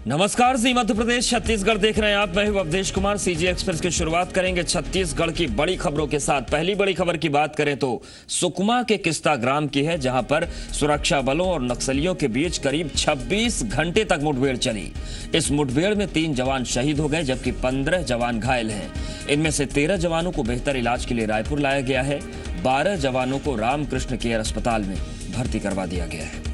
नमस्कार जी, मध्य प्रदेश छत्तीसगढ़ देख रहे हैं आप। मैं हूं अवधेश कुमार। सीजी एक्सप्रेस की शुरुआत करेंगे छत्तीसगढ़ की बड़ी खबरों के साथ। पहली बड़ी खबर की बात करें तो सुकमा के किस्ता ग्राम की है, जहां पर सुरक्षा बलों और नक्सलियों के बीच करीब 26 घंटे तक मुठभेड़ चली। इस मुठभेड़ में 3 जवान शहीद हो गए, जबकि 15 जवान घायल हैं। इनमें से 13 जवानों को बेहतर इलाज के लिए रायपुर लाया गया है। 12 जवानों को रामकृष्ण केयर अस्पताल में भर्ती करवा दिया गया है।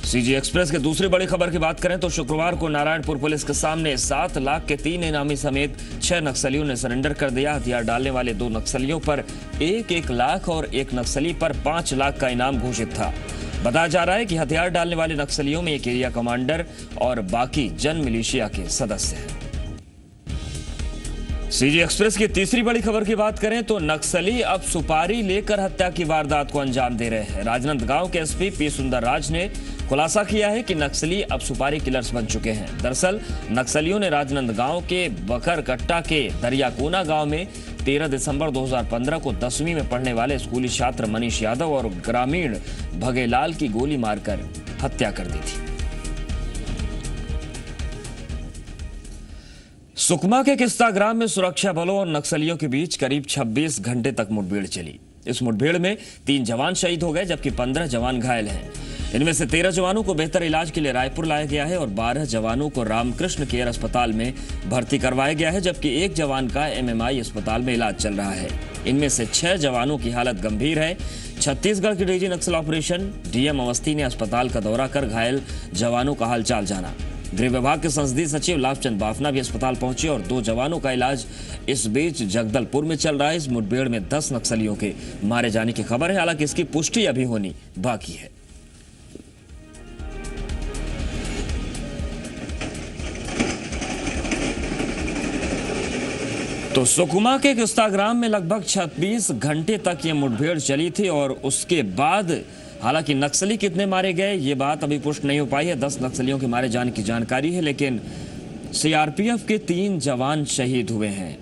सीजी एक्सप्रेस के दूसरी बड़ी खबर की बात करें तो शुक्रवार को नारायणपुर पुलिस के सामने 7 लाख के 3 इनामी समेत 6 नक्सलियों ने सरेंडर कर दिया। हथियार डालने वाले 2 नक्सलियों पर 1-1 लाख और 1 नक्सली पर 5 लाख का इनाम घोषित था। बताया जा रहा है कि हथियार डालने वाले नक्सलियों में एक एरिया कमांडर और बाकी जन मिलिशिया के सदस्य हैं। सीजी एक्सप्रेस की तीसरी बड़ी खबर की बात करें तो नक्सली अब सुपारी लेकर हत्या की वारदात को अंजाम दे रहे हैं। राजनांदगांव के एसपी पी सुंदर राज ने खुलासा किया है कि नक्सली अब सुपारी किलर्स बन चुके हैं। दरअसल नक्सलियों ने राजनांदगांव के बकरकट्टा के दरियाकोना गांव में 13 दिसंबर 2015 को 10वीं में पढ़ने वाले स्कूली छात्र मनीष यादव और ग्रामीण भगेलाल की गोली मारकर हत्या कर दी थी। सुकमा के किस्ता ग्राम में सुरक्षा बलों और नक्सलियों के बीच करीब 26 घंटे तक मुठभेड़ चली। इस मुठभेड़ में 3 जवान शहीद हो गए, जबकि 15 जवान घायल हैं। इनमें से 13 जवानों को बेहतर इलाज के लिए रायपुर लाया गया है और 12 जवानों को रामकृष्ण केयर अस्पताल में भर्ती करवाया गया है, जबकि 1 जवान का एमएमआई अस्पताल में इलाज चल रहा है। इनमें से 6 जवानों की हालत गंभीर है। छत्तीसगढ़ के डीजी नक्सल ऑपरेशन डीएम अवस्थी ने अस्पताल का दौरा कर घायल जवानों का हालचाल जाना। गृह विभाग के संसदीय सचिव लाभचंद बाफना भी अस्पताल पहुंचे और 2 जवानों का इलाज इस बीच जगदलपुर में चल रहा है। इस मुठभेड़ में 10 नक्सलियों के मारे जाने की खबर है, हालांकि इसकी पुष्टि अभी होनी बाकी है। तो सुकमा के किस्ता ग्राम में लगभग 26 घंटे तक ये मुठभेड़ चली थी और उसके बाद हालांकि नक्सली कितने मारे गए ये बात अभी पुष्ट नहीं हो पाई है। 10 नक्सलियों के मारे जाने की जानकारी है, लेकिन सीआरपीएफ के 3 जवान शहीद हुए हैं।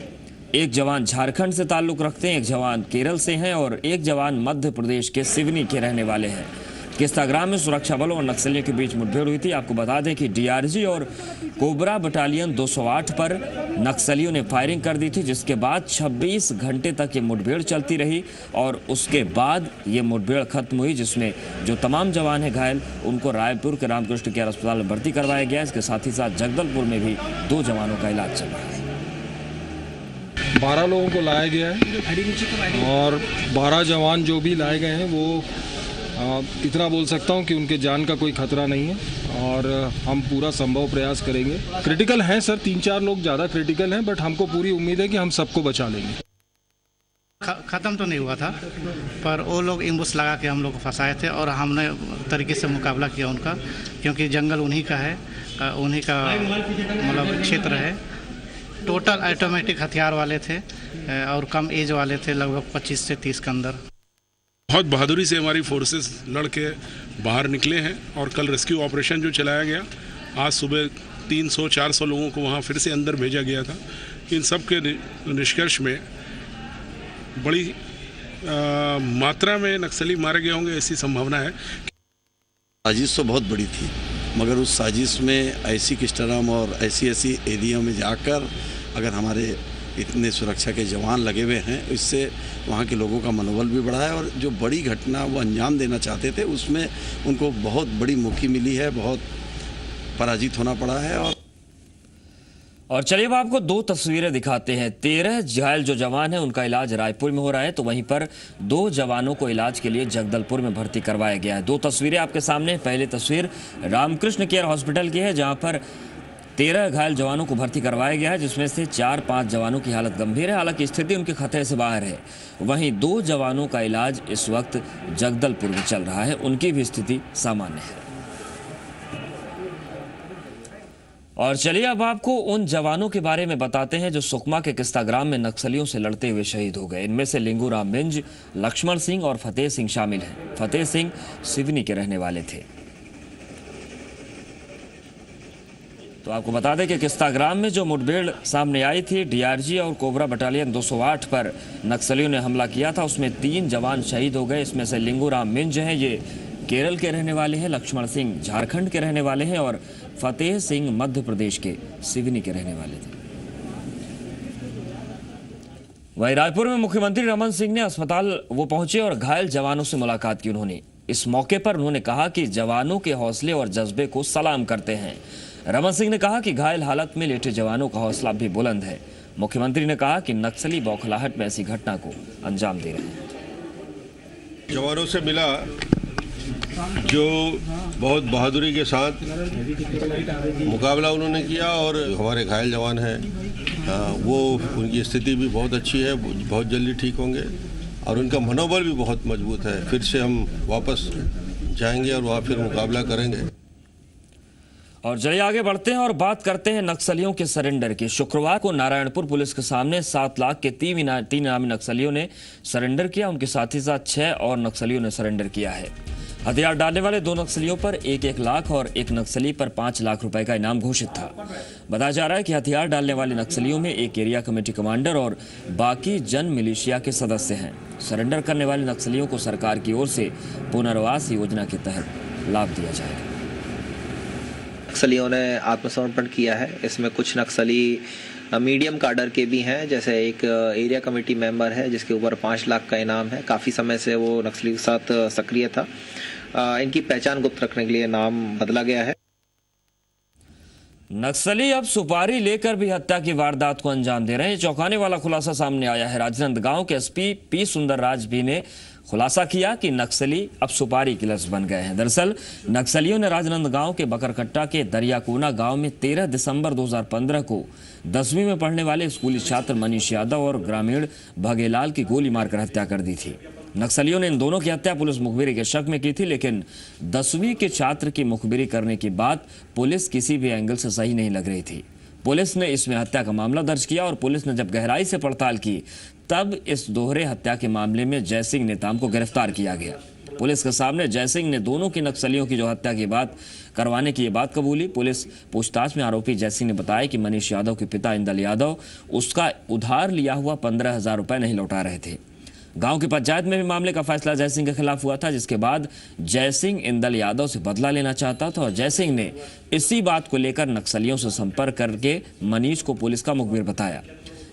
1 जवान झारखंड से ताल्लुक रखते हैं, 1 जवान केरल से हैं और 1 जवान मध्य प्रदेश के सिवनी के रहने वाले हैं। किस्ता ग्राम में सुरक्षा बलों और नक्सलियों के बीच मुठभेड़ हुई थी। आपको बता दें कि डीआरजी और कोबरा बटालियन 208 पर नक्सलियों ने फायरिंग कर दी थी, जिसके बाद 26 घंटे तक ये मुठभेड़ चलती रही और उसके बाद ये मुठभेड़ खत्म हुई, जिसमें जो तमाम जवान हैं घायल उनको रायपुर के रामकृष्ण केयर अस्पताल में भर्ती करवाया गया। इसके साथ ही साथ जगदलपुर में भी 2 जवानों का इलाज चल रहा है। 12 लोगों को लाया गया है और 12 जवान जो भी लाए गए हैं वो इतना बोल सकता हूं कि उनके जान का कोई खतरा नहीं है और हम पूरा संभव प्रयास करेंगे। क्रिटिकल हैं सर, 3-4 लोग ज़्यादा क्रिटिकल हैं, बट हमको पूरी उम्मीद है कि हम सबको बचा लेंगे। ख़त्म तो नहीं हुआ था, पर वो लोग एम्बुश लगा के हम लोग को फंसाए थे और हमने तरीके से मुकाबला किया उनका, क्योंकि जंगल उन्हीं का है, उन्हीं का मतलब क्षेत्र है। टोटल ऑटोमेटिक हथियार वाले थे और कम एज वाले थे, लगभग 25 से 30 के अंदर। बहुत बहादुरी से हमारी फोर्सेस लड़के बाहर निकले हैं और कल रेस्क्यू ऑपरेशन जो चलाया गया, आज सुबह 300-400 लोगों को वहाँ फिर से अंदर भेजा गया था। इन सब के निष्कर्ष में बड़ी मात्रा में नक्सली मारे गए होंगे, ऐसी संभावना है। साजिश तो बहुत बड़ी थी, मगर उस साजिश में ऐसी किस्टाराम और ऐसी एरिया में जाकर अगर हमारे इतने सुरक्षा के जवान लगे हुए हैं, इससे वहाँ के लोगों का मनोबल भी बढ़ा है और जो बड़ी घटना वो अंजाम देना चाहते थे उसमें उनको बहुत बड़ी मुक्ति मिली है, बहुत पराजित होना पड़ा है। और चलिए अब आपको 2 तस्वीरें दिखाते हैं। 13 घायल जो जवान हैं उनका इलाज रायपुर में हो रहा है, तो वहीं पर 2 जवानों को इलाज के लिए जगदलपुर में भर्ती करवाया गया है। 2 तस्वीरें आपके सामने। पहली तस्वीर रामकृष्ण केयर हॉस्पिटल की है, जहां पर 13 घायल जवानों को भर्ती करवाया गया है, जिसमें से 4-5 जवानों की हालत गंभीर है, हालांकि स्थिति उनके खतरे से बाहर है। वहीं 2 जवानों का इलाज इस वक्त जगदलपुर में चल रहा है, उनकी भी स्थिति सामान्य है। और चलिए अब आपको उन जवानों के बारे में बताते हैं जो सुकमा के किस्ता ग्राम में नक्सलियों से लड़ते हुए शहीद हो गए। इनमें से लिंगूराम मिंज, लक्ष्मण सिंह और फतेह सिंह शामिल हैं। फतेह सिंह सिवनी के रहने वाले थे। तो आपको बता दें कि किस्ता ग्राम में जो मुठभेड़ सामने आई थी, डीआरजी और कोबरा बटालियन 208 पर नक्सलियों ने हमला किया था, उसमें 3 जवान शहीद हो गए। इसमें से लिंगूराम मिंज हैं, ये केरल के रहने वाले हैं, लक्ष्मण सिंह झारखंड के रहने वाले हैं और फतेह सिंह मध्य प्रदेश के सिवनी के रहने वाले थे। वहीं रायपुर में मुख्यमंत्री रमन सिंह ने अस्पताल वो पहुंचे और घायल जवानों से मुलाकात की। उन्होंने इस मौके पर उन्होंने कहा कि जवानों के हौसले और जज्बे को सलाम करते हैं। रमन सिंह ने कहा कि घायल हालत में लेटे जवानों का हौसला भी बुलंद है। मुख्यमंत्री ने कहा कि नक्सली बौखलाहट में ऐसी घटना को अंजाम दे रहे हैं। जवानों से मिला जो बहुत बहादुरी के साथ मुकाबला उन्होंने किया और हमारे घायल जवान हैं वो उनकी स्थिति भी बहुत अच्छी है, बहुत जल्दी ठीक होंगे और उनका मनोबल भी बहुत मजबूत है। फिर से हम वापस जाएंगे और वहाँ फिर मुकाबला करेंगे। और चलिए आगे बढ़ते हैं और बात करते हैं नक्सलियों के सरेंडर की। शुक्रवार को नारायणपुर पुलिस के सामने 7 लाख के 3 इनामी नक्सलियों ने सरेंडर किया। उनके साथ ही साथ 6 और नक्सलियों ने सरेंडर किया है। हथियार डालने वाले 2 नक्सलियों पर 1-1 लाख और एक नक्सली पर 5 लाख रुपए का इनाम घोषित था। बताया जा रहा है कि हथियार डालने वाले नक्सलियों में एक एरिया कमेटी कमांडर और बाकी जन मिलिशिया के सदस्य हैं। सरेंडर करने वाले नक्सलियों को सरकार की ओर से पुनर्वास योजना के तहत लाभ दिया जाएगा। नक्सलियों ने आत्मसमर्पण किया है। इसमें कुछ नक्सली मीडियम कार्डर के भी हैं, जैसे एक एरिया कमेटी मेंबर है जिसके ऊपर 5 लाख का इनाम है। काफ़ी समय से वो नक्सली के साथ सक्रिय था। इनकी पहचान गुप्त रखने के लिए नाम बदला गया है। नक्सली अब सुपारी लेकर भी हत्या की वारदात को अंजाम दे रहे हैं। चौंकाने वाला खुलासा सामने आया है। राजनांदगांव के एसपी पी सुंदरराज भी ने खुलासा किया कि नक्सली अब सुपारी किलर्स बन गए हैं। दरअसल नक्सलियों ने राजनांदगांव के बकरकट्टा के दरियाकोना गांव में 13 दिसंबर 2015 को 10वीं में पढ़ने वाले स्कूली छात्र मनीष यादव और ग्रामीण भगेलाल की गोली मारकर हत्या कर दी थी। नक्सलियों ने इन दोनों की हत्या पुलिस मुखबिरी के शक में की थी, लेकिन 10वीं के छात्र की मुखबिरी करने की बात पुलिस किसी भी एंगल से सही नहीं लग रही थी। पुलिस ने इसमें हत्या का मामला दर्ज किया और पुलिस ने जब गहराई से पड़ताल की तब इस दोहरे हत्या के मामले में जयसिंह नेताम को गिरफ्तार किया गया। पुलिस के सामने जयसिंह ने दोनों की नक्सलियों की जो हत्या की बात करवाने की ये बात कबूली। पुलिस पूछताछ में आरोपी जयसिंह ने बताया कि मनीष यादव के पिता इंदल यादव उसका उधार लिया हुआ 15,000 रुपए नहीं लौटा रहे थे। गांव की पंचायत में भी मामले का फैसला जयसिंह के खिलाफ हुआ था, जिसके बाद जयसिंह इंदल यादव से बदला लेना चाहता था और जयसिंह ने इसी बात को लेकर नक्सलियों से संपर्क करके मनीष को पुलिस का मुखबिर बताया।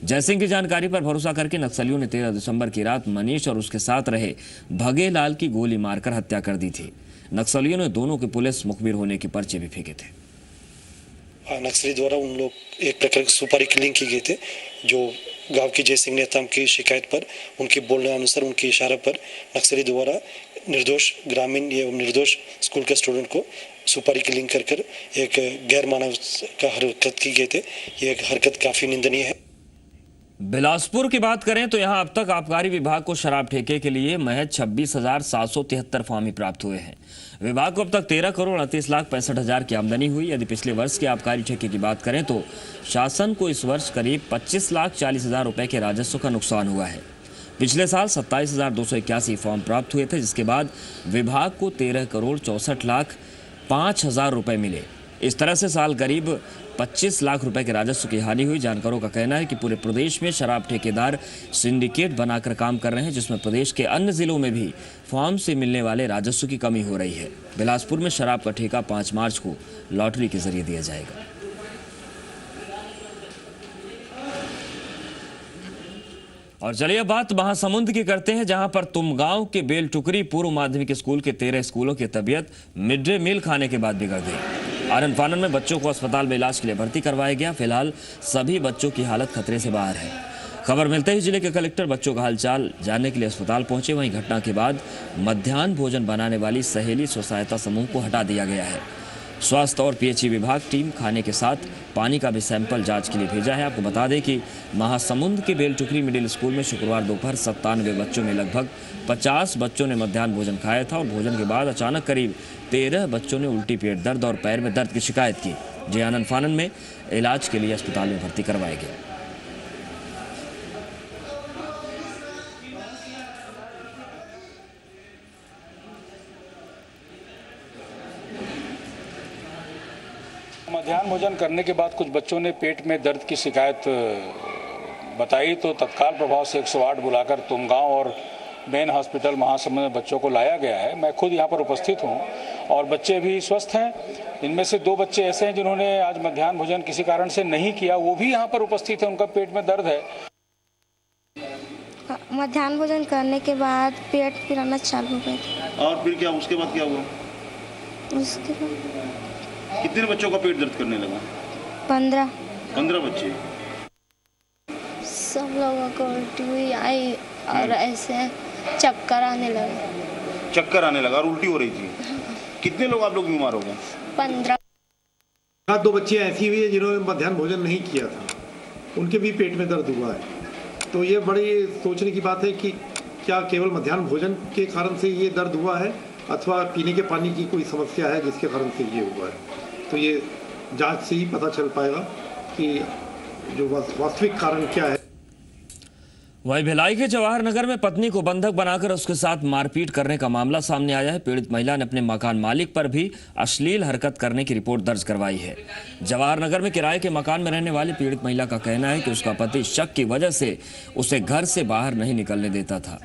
जयसिंह की जानकारी पर भरोसा करके नक्सलियों ने 13 दिसंबर की रात मनीष और उसके साथ रहे भगेलाल की गोली मारकर हत्या कर दी थी। नक्सलियों ने दोनों के पुलिस मुखबिर होने के पर्चे भी फेंके थे। नक्सली द्वारा उन लोग एक प्रकार की सुपारी किलिंग की गई थे, जो गांव की जयसिंह नेताम की शिकायत पर, उनके बोलने अनुसार, उनके इशारे पर नक्सली द्वारा निर्दोष ग्रामीण या निर्दोष स्कूल के स्टूडेंट को सुपारी किलिंग कर एक गैर मानव का हरकत की गई थे। ये हरकत काफ़ी निंदनीय है। बिलासपुर की बात करें तो यहां अब तक आबकारी विभाग को शराब ठेके के लिए महज 26,773 फॉर्म ही प्राप्त हुए हैं। विभाग को अब तक 13,38,65,000 की आमदनी हुई। यदि पिछले वर्ष के आबकारी ठेके की बात करें तो शासन को इस वर्ष करीब 25,40,000 रुपए के राजस्व का नुकसान हुआ है। पिछले साल 27,281 फॉर्म प्राप्त हुए थे, जिसके बाद विभाग को 13,64,05,000 रुपए मिले। इस तरह से साल करीब 25 लाख रुपए के राजस्व की हानि हुई। जानकारों का कहना है कि पूरे प्रदेश में शराब ठेकेदार सिंडिकेट बनाकर काम कर रहे हैं, जिसमें प्रदेश के अन्य जिलों में भी फॉर्म से मिलने वाले राजस्व की कमी हो रही है। बिलासपुर में शराब का ठेका 5 मार्च को लॉटरी के जरिए दिया जाएगा। और चलिए बात महासमुंद की करते हैं, जहां पर तुमगांव के बेल टुकरी पूर्व माध्यमिक स्कूल के 13 स्कूलों की तबीयत मिड डे मील खाने के बाद बिगड़ गई। आनन फानन में बच्चों को अस्पताल में इलाज के लिए भर्ती करवाया गया। फिलहाल सभी बच्चों की हालत खतरे से बाहर है। खबर मिलते ही जिले के कलेक्टर बच्चों का हालचाल जानने के लिए अस्पताल पहुंचे। वहीं घटना के बाद मध्याह्न भोजन बनाने वाली सहेली स्व सहायता समूह को हटा दिया गया है। स्वास्थ्य और पीएचई विभाग टीम खाने के साथ पानी का भी सैंपल जांच के लिए भेजा है। आपको बता दें कि महासमुंद के बेल टुकरी मिडिल स्कूल में शुक्रवार दोपहर 97 बच्चों में लगभग 50 बच्चों ने मध्याह्न भोजन खाया था और भोजन के बाद अचानक करीब 13 बच्चों ने उल्टी, पेट दर्द और पैर में दर्द की शिकायत की, जो आनन फानन में इलाज के लिए अस्पताल में भर्ती करवाए गए। मध्याह्न भोजन करने के बाद कुछ बच्चों ने पेट में दर्द की शिकायत बताई, तो तत्काल प्रभाव से 108 बुलाकर तुमगांव और मेन हॉस्पिटल महासमुंद में बच्चों को लाया गया है। मैं खुद यहाँ पर उपस्थित हूँ और बच्चे भी स्वस्थ हैं। इनमें से 2 बच्चे ऐसे हैं जिन्होंने आज मध्याह्न भोजन किसी कारण से नहीं किया, वो भी यहाँ पर उपस्थित है, उनका पेट में दर्द है। मध्याह्न भोजन करने के बाद पेट पिराना चालू हो गया। और फिर क्या, उसके बाद क्या हुआ? उसके बाद कितने बच्चों का पेट दर्द करने लगा? 15 बच्चे। सब लोगों को उल्टी हुई आई और ऐसे चक्कर आने लगा। चक्कर आने लगा और उल्टी हो रही थी। कितने लोग आप लोग बीमार हो गए? 15। 2 बच्चे ऐसी हुई है जिन्होंने मध्याह्न भोजन नहीं किया था, उनके भी पेट में दर्द हुआ है। तो ये बड़ी सोचने की बात है कि क्या केवल मध्याह्न भोजन के कारण से ये दर्द हुआ है अथवा पीने के पानी की कोई समस्या है जिसके कारण से ये हुआ है। तो ये जांच से ही पता चल पाएगा कि जो वास्तविक कारण क्या है। वहीं भिलाई के जवाहर नगर में पत्नी को बंधक बनाकर उसके साथ मारपीट करने का मामला सामने आया है। पीड़ित महिला ने अपने मकान मालिक पर भी अश्लील हरकत करने की रिपोर्ट दर्ज करवाई है। जवाहर नगर में किराए के मकान में रहने वाली पीड़ित महिला का कहना है कि उसका पति शक की वजह से उसे घर से बाहर नहीं निकलने देता था।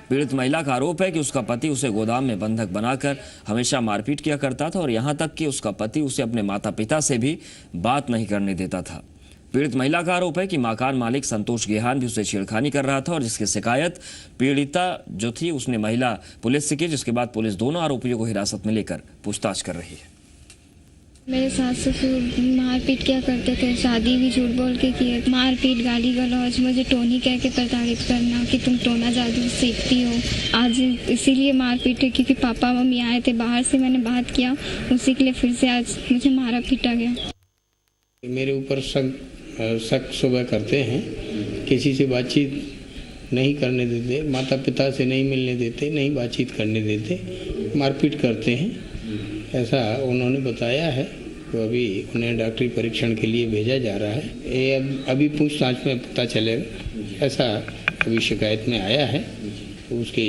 पीड़ित महिला का आरोप है कि उसका पति उसे गोदाम में बंधक बनाकर हमेशा मारपीट किया करता था और यहाँ तक कि उसका पति उसे अपने माता पिता से भी बात नहीं करने देता था। पीड़ित महिला का आरोप है कि मकान मालिक संतोष गेहान भी उसे छेड़खानी कर रहा था और जिसकी शिकायत पीड़िता जो थी उसने महिला पुलिस से की, जिसके बाद पुलिस दोनों आरोपियों को हिरासत में लेकर पूछताछ कर रही है। मेरे सास ससुर मारपीट क्या करते थे, शादी भी झूठ बोल के किए, मारपीट गाली गलौज, मुझे टोनी कह के प्रताड़ित करना कि तुम टोना जादू सीखती हो। आज इसीलिए मारपीट है क्योंकि पापा मम्मी आए थे बाहर से, मैंने बात किया उसी के लिए फिर से आज मुझे मारा पीटा गया। मेरे ऊपर शक सुबह करते हैं, किसी से बातचीत नहीं करने देते, माता पिता से नहीं मिलने देते, नहीं बातचीत करने देते, मारपीट करते हैं, ऐसा उन्होंने बताया है। तो अभी उन्हें डॉक्टरी परीक्षण के लिए भेजा जा रहा है। ये अभी पूछताछ में पता चलेगा, ऐसा अभी शिकायत में आया है, तो उसकी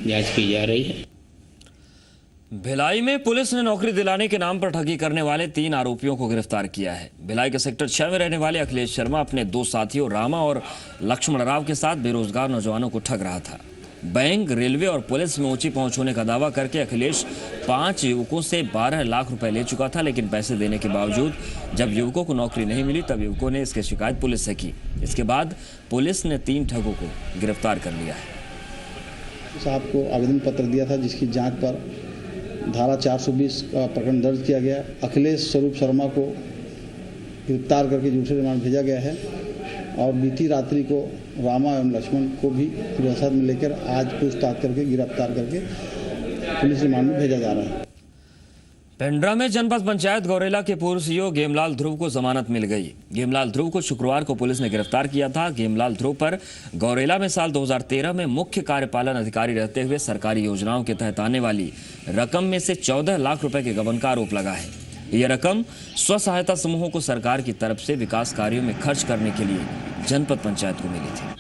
जांच की जा रही है। भिलाई में पुलिस ने नौकरी दिलाने के नाम पर ठगी करने वाले 3 आरोपियों को गिरफ्तार किया है। भिलाई के सेक्टर 6 में रहने वाले अखिलेश शर्मा अपने 2 साथियों रामा और लक्ष्मण राव के साथ बेरोजगार नौजवानों को ठग रहा था। बैंक, रेलवे और पुलिस में ऊंची पहुंच होने का दावा करके अखिलेश 5 युवकों से 12 लाख रुपए ले चुका था, लेकिन पैसे देने के बावजूद जब युवकों को नौकरी नहीं मिली तब युवकों ने इसकी शिकायत पुलिस से की। इसके बाद पुलिस ने 3 ठगों को गिरफ्तार कर लिया है। साहब को आवेदन पत्र दिया था जिसकी जाँच पर धारा 420 का प्रकरण दर्ज किया गया। अखिलेश स्वरूप शर्मा को गिरफ्तार करके दूसरे रिमांड भेजा गया है और बीती रात्रि को रामा एवं लक्ष्मण को भी हिरासत में लेकर आज पूछताछ करके गिरफ्तार करके पुलिस रिमांड में भेजा जा रहा है। पेंड्रा में जनपद पंचायत गौरेला के पूर्व सीईओ गेमलाल ध्रुव को जमानत मिल गई। गेमलाल ध्रुव को शुक्रवार को पुलिस ने गिरफ्तार किया था। गेमलाल ध्रुव पर गौरेला में साल 2013 में मुख्य कार्यपालन अधिकारी रहते हुए सरकारी योजनाओं के तहत आने वाली रकम में से 14 लाख रुपए के गबन का आरोप लगा है। यह रकम स्व सहायता समूहों को सरकार की तरफ से विकास कार्यों में खर्च करने के लिए जनपद पंचायत को मिली थी।